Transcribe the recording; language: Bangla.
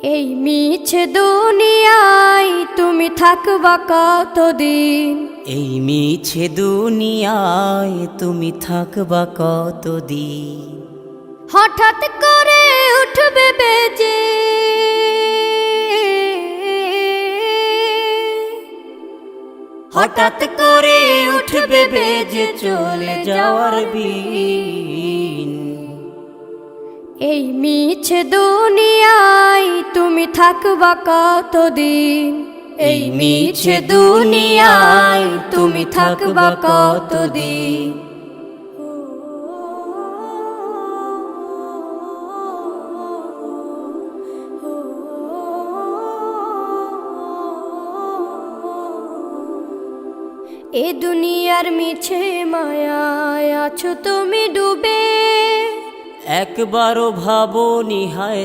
এই মিছে দুনিয়ায় তুমি থাকবা কতদিন? এই মিছে দুনিয়ায় তুমি থাকবা কতদিন? হঠাৎ করে উঠবে বেজে হঠাৎ করে উঠবে বেজে চলে যাওয়ার বিন। এই মিছে দুনিয়ায় তুমি থাকবা কতদিন? এই মিছে দুনিয়ায় তুমি থাকবা কতদিন? এ দুনিয়ার মিছে মায়ায় আছো তুমি ডুবে, একবারও ভাবো নিহায়